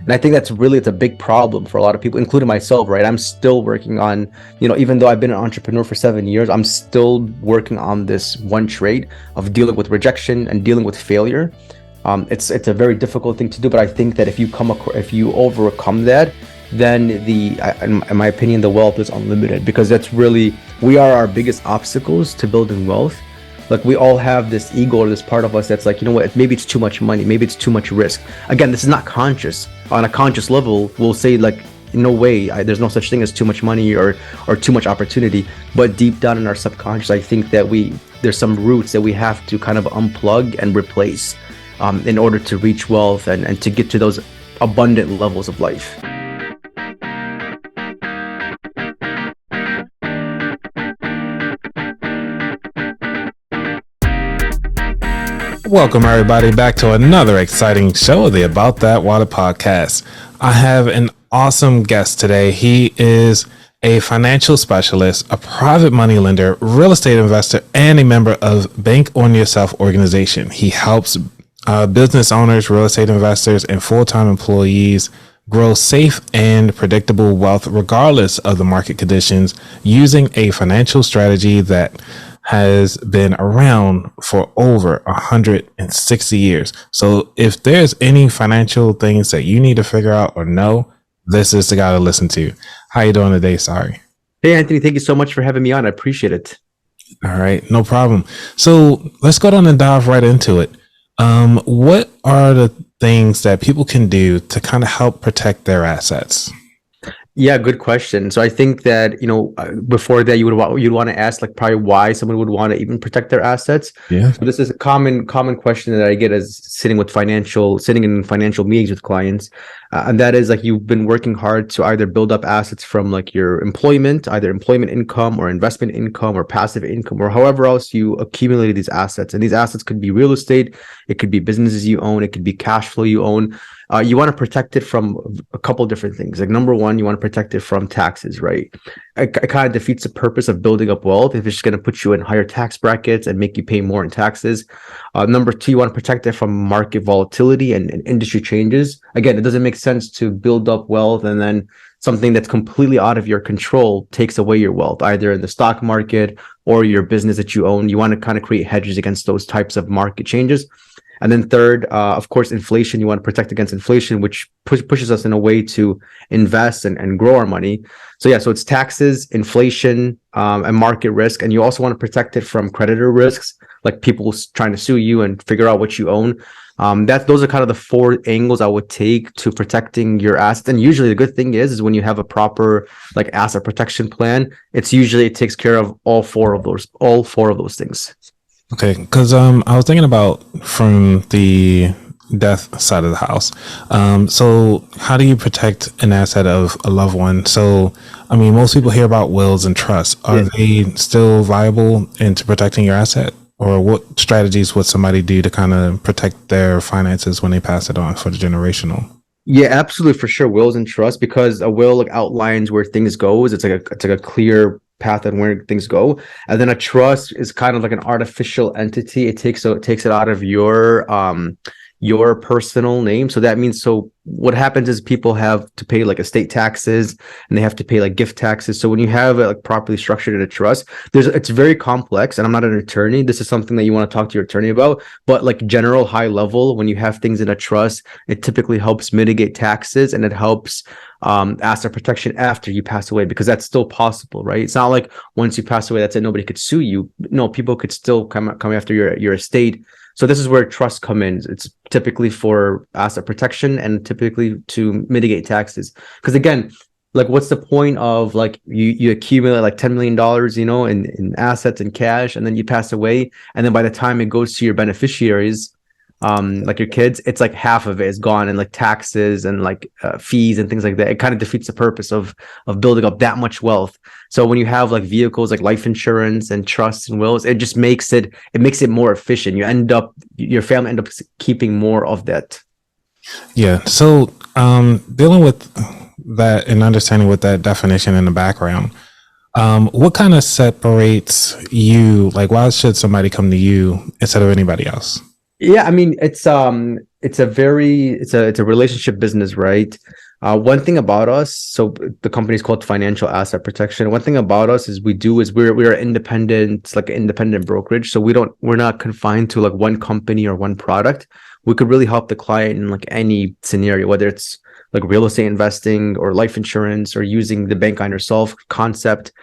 And I think it's a big problem for a lot of people, including myself, right? I'm still working on, even though I've been an entrepreneur for 7 years, I'm still working on this one trait of dealing with rejection and dealing with failure. It's a very difficult thing to do, but I think that if you overcome that, then in my opinion, the wealth is unlimited, because we are our biggest obstacles to building wealth. Like, we all have this ego or this part of us that's like, maybe it's too much money, maybe it's too much risk. Again, this is not conscious. On a conscious level, we'll say like, no way, there's no such thing as too much money or too much opportunity. But deep down in our subconscious, I think that there's some roots that we have to kind of unplug and replace in order to reach wealth and to get to those abundant levels of life. Welcome everybody back to another exciting show of the About That Water podcast. I have an awesome guest today. He is a financial specialist, a private money lender, real estate investor, and a member of Bank on Yourself organization. He helps business owners, real estate investors, and full-time employees grow safe and predictable wealth regardless of the market conditions, using a financial strategy that has been around for over 160 years. So if there's any financial things that you need to figure out or know, this is the guy to listen to. How you doing today, Sarry? Hey, Anthony, thank you so much for having me on. I appreciate it. All right, no problem. So let's go down and dive right into it. What are the things that people can do to kind of help protect their assets? Yeah, good question. So I think that, before that, you'd want to ask like probably why someone would want to even protect their assets. Yeah. So this is a common question that I get as sitting in financial meetings with clients. And that is like, you've been working hard to either build up assets from like your employment, either employment income or investment income or passive income, or however else you accumulated these assets. And these assets could be real estate, it could be businesses you own, it could be cash flow you own. You want to protect it from a couple different things. Like, number one, you want to protect it from taxes, right? It kind of defeats the purpose of building up wealth if it's just going to put you in higher tax brackets and make you pay more in taxes. Number two, you want to protect it from market volatility and industry changes. Again, it doesn't make sense to build up wealth and then something that's completely out of your control takes away your wealth, either in the stock market or your business that you own. You want to kind of create hedges against those types of market changes. And then third, of course, inflation. You want to protect against inflation, which pushes us in a way to invest and grow our money. So it's taxes, inflation, and market risk. And you also want to protect it from creditor risks, like people trying to sue you and figure out what you own. Those are kind of the four angles I would take to protecting your assets. And usually the good thing is when you have a proper like asset protection plan, it takes care of all four of those things. Okay, because I was thinking about from the death side of the house. So how do you protect an asset of a loved one? So, I mean, most people hear about wills and trusts. Are they still viable into protecting your asset? Or what strategies would somebody do to kind of protect their finances when they pass it on for the generational? Yeah, absolutely, for sure. Wills and trusts, because a will like outlines where things goes. It's like a clear path on where things go. And then a trust is kind of like an artificial entity. It takes it out of your personal name. So that means, what happens is people have to pay like estate taxes and they have to pay like gift taxes. So when you have it like properly structured in a trust, it's very complex, and I'm not an attorney. This is something that you want to talk to your attorney about, but like general high level, when you have things in a trust, it typically helps mitigate taxes and it helps asset protection after you pass away, because that's still possible, right? It's not like once you pass away, that's it, nobody could sue you. No, people could still come after your estate. So this is where trusts come in. It's typically for asset protection and typically to mitigate taxes. Because again, like, what's the point of like you accumulate like $10 million, in assets and cash, and then you pass away, and then by the time it goes to your beneficiaries, like your kids, it's like half of it is gone in like taxes and like fees and things like that. It kind of defeats the purpose of building up that much wealth. So when you have like vehicles like life insurance and trusts and wills, it just makes it more efficient. Your family end up keeping more of that. Yeah. So dealing with that and understanding with that definition in the background, what kind of separates you? Like, why should somebody come to you instead of anybody else? Yeah, I mean, it's it's a relationship business, right? One thing about us, so the company is called Financial Asset Protection. One thing about us is we're independent, it's like an independent brokerage. So we're not confined to like one company or one product. We could really help the client in like any scenario, whether it's like real estate investing or life insurance or using the bank on yourself concept.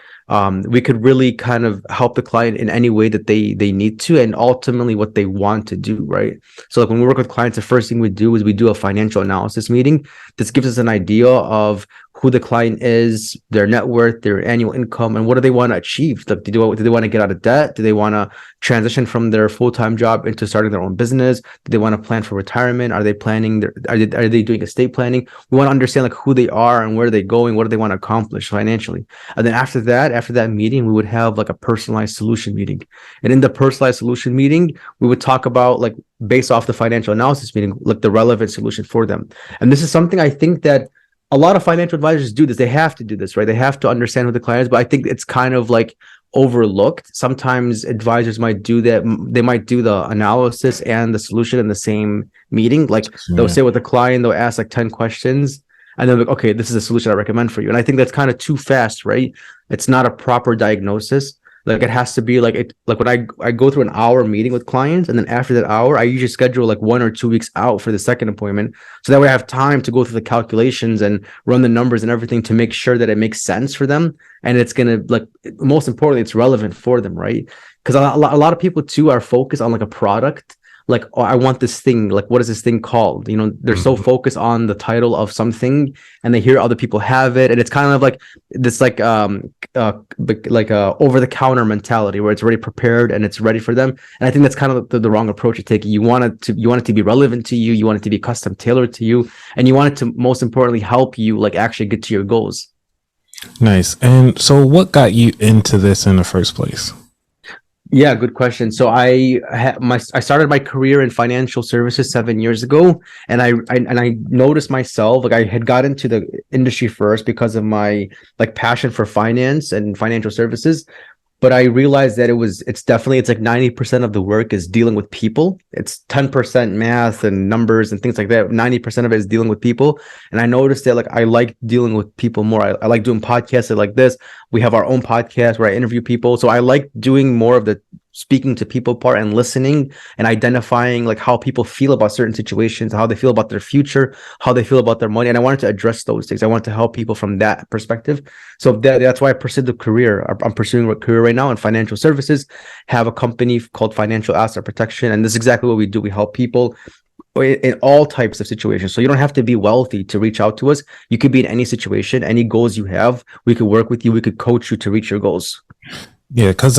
We could really kind of help the client in any way that they need to, and ultimately what they want to do, right? So like when we work with clients, the first thing we do is we do a financial analysis meeting. This gives us an idea of who the client is, their net worth, their annual income, and what do they want to achieve. Like, do they want to get out of debt? Do they want to transition from their full-time job into starting their own business? Do they want to plan for retirement? Are they planning are they doing estate planning? We want to understand like who they are and where they're going, what do they want to accomplish financially. And then after that meeting, we would have like a personalized solution meeting. And in the personalized solution meeting, we would talk about like based off the financial analysis meeting, like the relevant solution for them. And this is something I think that a lot of financial advisors do this. They have to do this, right? They have to understand who the client is, but I think it's kind of like overlooked. Sometimes advisors might do that. They might do the analysis and the solution in the same meeting. Like they'll sit with the client, they'll ask like 10 questions, and then like, okay, this is a solution I recommend for you. And I think that's kind of too fast, right? It's not a proper diagnosis. Like it has to be like it, like when I go through an hour meeting with clients, and then after that hour, I usually schedule like 1 or 2 weeks out for the second appointment. So that way I have time to go through the calculations and run the numbers and everything to make sure that it makes sense for them. And it's gonna like most importantly, it's relevant for them, right? Because a lot of people too are focused on like a product. Like, oh, I want this thing. Like, what is this thing called? You know, they're so focused on the title of something, and they hear other people have it, and it's kind of like this, like over the counter mentality where it's already prepared and it's ready for them. And I think that's kind of the wrong approach to take. You want it to be relevant to you. You want it to be custom tailored to you, and you want it to most importantly help you like actually get to your goals. Nice. And so, what got you into this in the first place? Yeah, good question. So I started my career in financial services 7 years ago, and I noticed myself like I had got into the industry first because of my like passion for finance and financial services. But I realized that it's like 90% of the work is dealing with people. It's 10% math and numbers and things like that. 90% of it is dealing with people. And I noticed that like I like dealing with people more. I like doing podcasts like this. We have our own podcast where I interview people. So I like doing more of the speaking to people part and listening and identifying like how people feel about certain situations, how they feel about their future, how they feel about their money. And I wanted to address those things. I wanted to help people from that perspective. So that's why I pursued the career. I'm pursuing a career right now in financial services, have a company called Financial Asset Protection. And this is exactly what we do. We help people in all types of situations. So you don't have to be wealthy to reach out to us. You could be in any situation, any goals you have. We could work with you. We could coach you to reach your goals. Yeah, because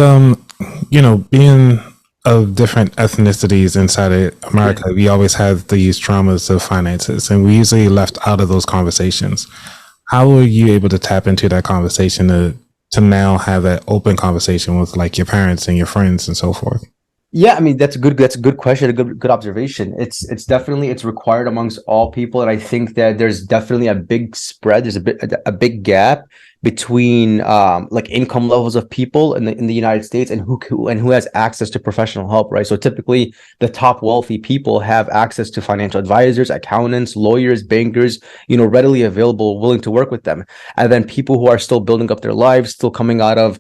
being of different ethnicities inside of America, we always have these traumas of finances, and we usually left out of those conversations. How were you able to tap into that conversation to now have that open conversation with like your parents and your friends and so forth? Yeah, I mean that's a good question, a good observation. It's definitely it's required amongst all people, and I think that there's definitely a big spread. There's a big gap between like income levels of people in the United States and who has access to professional help, right? So typically the top wealthy people have access to financial advisors, accountants, lawyers, bankers, readily available, willing to work with them. And then people who are still building up their lives, still coming out of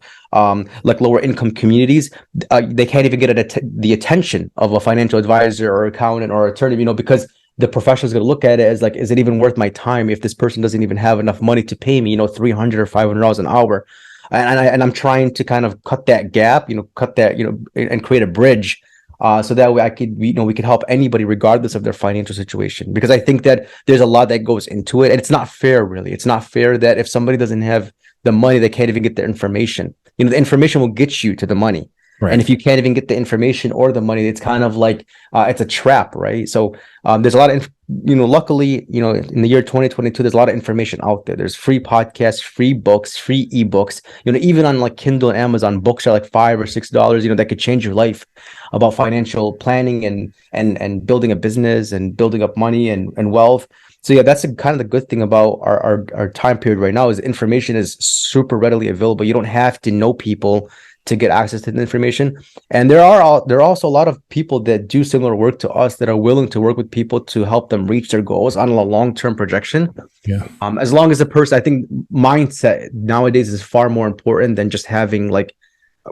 like lower income communities, they can't even get the attention of a financial advisor or accountant or attorney, because the professional is going to look at it as like, is it even worth my time if this person doesn't even have enough money to pay me, $300 or $500 an hour? And I'm trying to kind of cut that gap, and create a bridge. So that way we could help anybody regardless of their financial situation, because I think that there's a lot that goes into it, and it's not fair, really. It's not fair that if somebody doesn't have the money, they can't even get the information. The information will get you to the money. Right. And if you can't even get the information or the money, it's kind of like it's a trap, right? So there's a lot of, luckily, in the year 2022, there's a lot of information out there. There's free podcasts, free books, free ebooks. Even on like Kindle and Amazon, books are like $5 or $6. That could change your life about financial planning and building a business and building up money and wealth. So yeah, that's kind of the good thing about our time period right now is information is super readily available. You don't have to know people to get access to the information. And there are also a lot of people that do similar work to us that are willing to work with people to help them reach their goals on a long-term projection. Yeah. As long as the person, I think mindset nowadays is far more important than just having like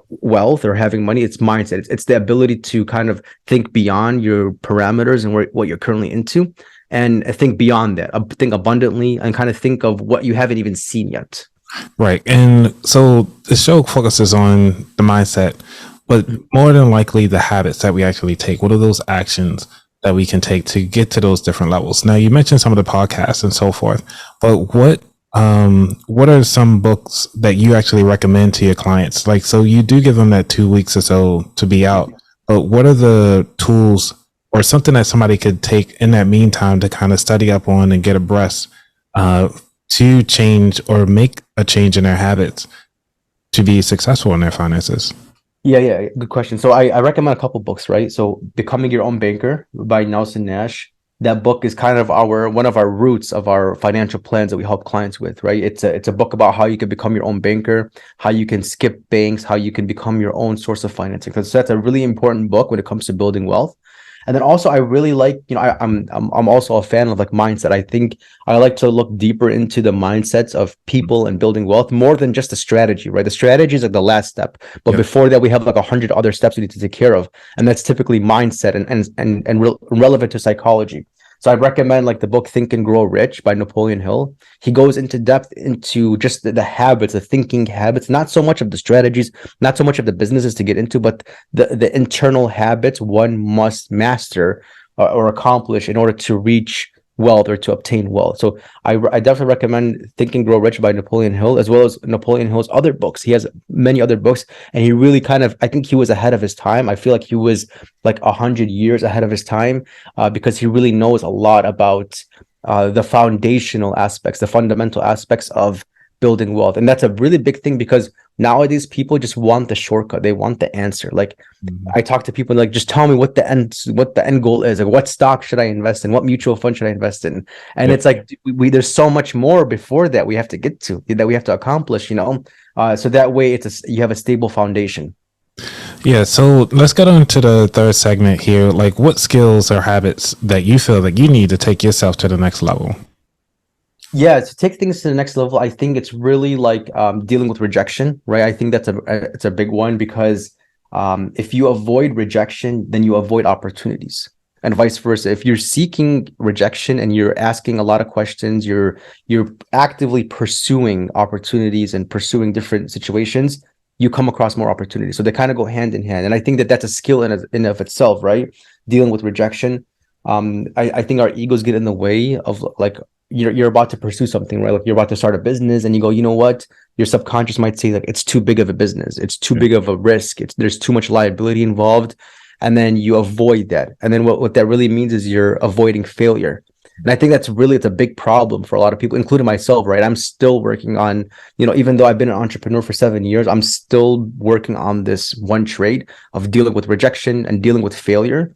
wealth or having money. It's mindset. It's the ability to kind of think beyond your parameters and what you're currently into, and think beyond that, think abundantly, and kind of think of what you haven't even seen yet. Right. And so the show focuses on the mindset, but more than likely the habits that we actually take. What are those actions that we can take to get to those different levels? Now, you mentioned some of the podcasts and so forth, but what are some books that you actually recommend to your clients? Like, so you do give them that 2 weeks or so to be out, but what are the tools or something that somebody could take in that meantime to kind of study up on and get abreast to change or make a change in their habits to be successful in their finances? Yeah, good question. So I recommend a couple books, right? So Becoming Your Own Banker by Nelson Nash. That book is kind of one of our roots of our financial plans that we help clients with, right? It's a book about how you can become your own banker, how you can skip banks, how you can become your own source of financing. So that's a really important book when it comes to building wealth. And then also I really like, I'm also a fan of like mindset. I think I like to look deeper into the mindsets of people and building wealth more than just the strategy, right? The strategy is like the last step, but before that we have like 100 other steps we need to take care of, and that's typically mindset and relevant to psychology. So I recommend like the book Think and Grow Rich by Napoleon Hill. He goes into depth into just the habits, the thinking habits, not so much of the strategies, not so much of the businesses to get into, but the internal habits one must master or accomplish in order to reach wealth or to obtain wealth. So I definitely recommend Think and Grow Rich by Napoleon Hill, as well as Napoleon Hill's other books. He has many other books, and he really I think he was ahead of his time. I feel like he was like 100 years ahead of his time, because he really knows a lot about the foundational aspects, the fundamental aspects of building wealth. And that's a really big thing, because nowadays people just want the shortcut. They want the answer. Like I talk to people like, just tell me what the end goal is. Like, what stock should I invest in? What mutual fund should I invest in? And it's like, there's so much more before that we have to get to, that we have to accomplish, so that way you have a stable foundation. Yeah. So let's get on to the third segment here. Like, what skills or habits that you feel that you need to take yourself to the next level? Yeah, to take things to the next level, I think it's really like dealing with rejection, right? I think it's a big one, because if you avoid rejection, then you avoid opportunities, and vice versa. If you're seeking rejection and you're asking a lot of questions, you're actively pursuing opportunities and pursuing different situations, you come across more opportunities. So they kind of go hand in hand, and I think that that's a skill in of itself, right? Dealing with rejection. I think our egos get in the way of like, you're about to pursue something, right? Like you're about to start a business, and you go, you know what? Your subconscious might say like, it's too big of a business. It's too big of a risk. There's too much liability involved. And then you avoid that. And then what that really means is you're avoiding failure. And I think it's a big problem for a lot of people, including myself, right? I'm still working on, even though I've been an entrepreneur for 7 years, I'm still working on this one trait of dealing with rejection and dealing with failure.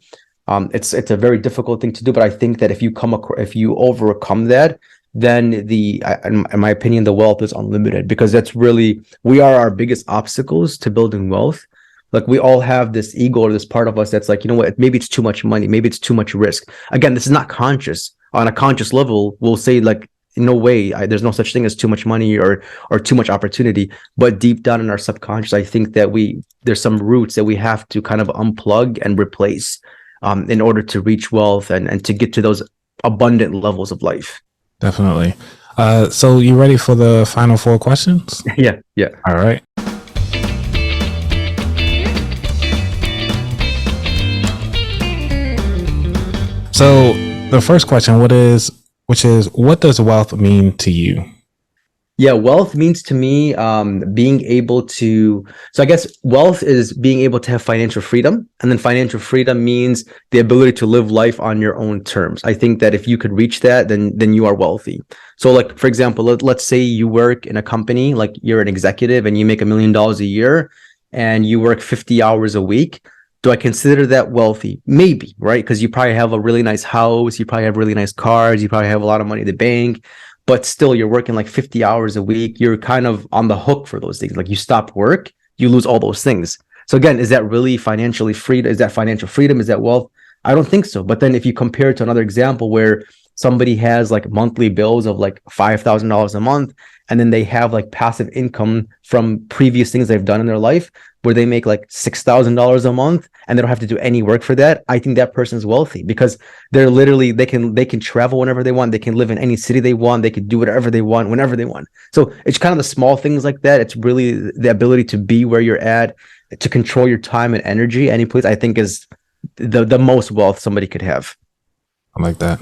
It's a very difficult thing to do, but I think that if you overcome that, then in my opinion, the wealth is unlimited, because we are our biggest obstacles to building wealth. Like we all have this ego or this part of us that's like, you know what, maybe it's too much money, maybe it's too much risk. Again, this is not conscious. On a conscious level, we'll say like, no way, there's no such thing as too much money or too much opportunity. But deep down in our subconscious, I think that there's some roots that we have to kind of unplug and replace in order to reach wealth and to get to those abundant levels of life. Definitely. So you ready for the final 4 questions? Yeah. All right. So the first question, which is, what does wealth mean to you? Yeah, wealth means to me being able to, so I guess wealth is being able to have financial freedom, and then financial freedom means the ability to live life on your own terms. I think that if you could reach that, then you are wealthy. So like, for example, let's say you work in a company, like you're an executive and you make $1 million a year and you work 50 hours a week. Do I consider that wealthy? Maybe, right? Because you probably have a really nice house, you probably have really nice cars, you probably have a lot of money in the bank. But still, you're working like 50 hours a week. You're kind of on the hook for those things. Like you stop work, you lose all those things. So again, is that really financially freedom? Is that financial freedom? Is that wealth? I don't think so. But then if you compare it to another example where somebody has like monthly bills of like $5,000 a month, and then they have like passive income from previous things they've done in their life where they make like $6,000 a month and they don't have to do any work for that, I think that person is wealthy because they're literally, they can travel whenever they want. They can live in any city they want. They can do whatever they want, whenever they want. So it's kind of the small things like that. It's really the ability to be where you're at, to control your time and energy any place, I think is the most wealth somebody could have. I like that.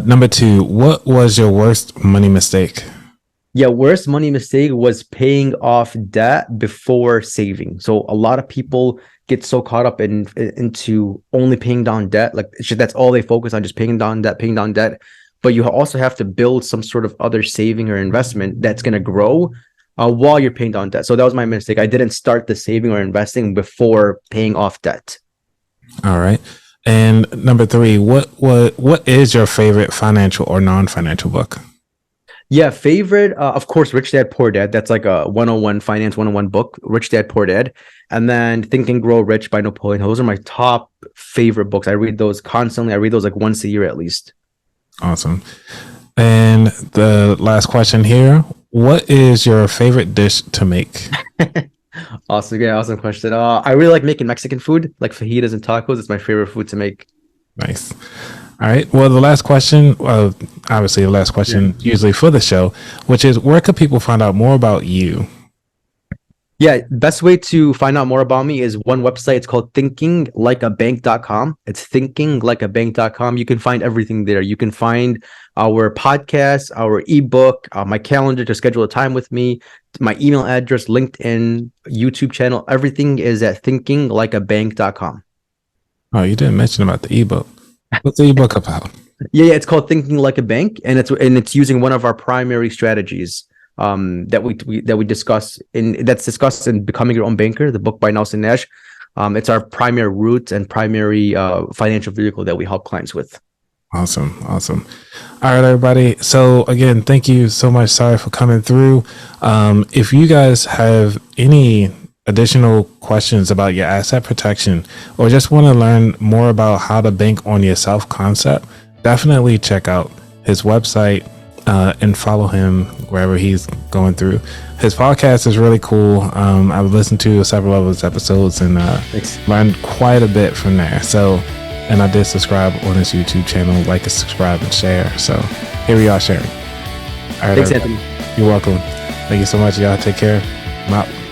Number 2, what was your worst money mistake? Yeah, worst money mistake was paying off debt before saving. So a lot of people get so caught up into only paying down debt. Like that's all they focus on, just paying down debt. But you also have to build some sort of other saving or investment that's going to grow while you're paying down debt. So that was my mistake. I didn't start the saving or investing before paying off debt. All right. And number 3, what is your favorite financial or non-financial book? Yeah, favorite, of course, Rich Dad, Poor Dad. That's like a 101 finance 101 book, Rich Dad, Poor Dad. And then Think and Grow Rich by Napoleon Hill. Those are my top favorite books. I read those constantly. I read those like once a year at least. Awesome. And the last question here, what is your favorite dish to make? Awesome. Yeah, awesome question. I really like making Mexican food, like fajitas and tacos. It's my favorite food to make. Nice. All right. Well, the last question, obviously the last question usually for the show, which is where could people find out more about you? Yeah, best way to find out more about me is one website. It's called thinkinglikeabank.com. It's thinkinglikeabank.com. You can find everything there. You can find our podcast, our ebook, my calendar to schedule a time with me, my email address, LinkedIn, YouTube channel. Everything is at thinkinglikeabank.com. Oh, you didn't mention about the ebook. What's the ebook about? Yeah, it's called Thinking Like a Bank, and it's using one of our primary strategies that we discuss that's discussed in Becoming Your Own Banker, the book by Nelson Nash. It's our primary route and primary financial vehicle that we help clients with. Awesome. All right, everybody. So again, thank you so much, Sarry, for coming through. If you guys have any additional questions about your asset protection or just want to learn more about how to bank on yourself concept, definitely check out his website and follow him wherever he's going through. His podcast is really cool. I've listened to several of his episodes and learned quite a bit from there. So, and I did subscribe on his YouTube channel, like and subscribe and share. So here we are sharing. All right, thanks, Anthony. You're welcome. Thank you so much. Y'all take care. I'm out.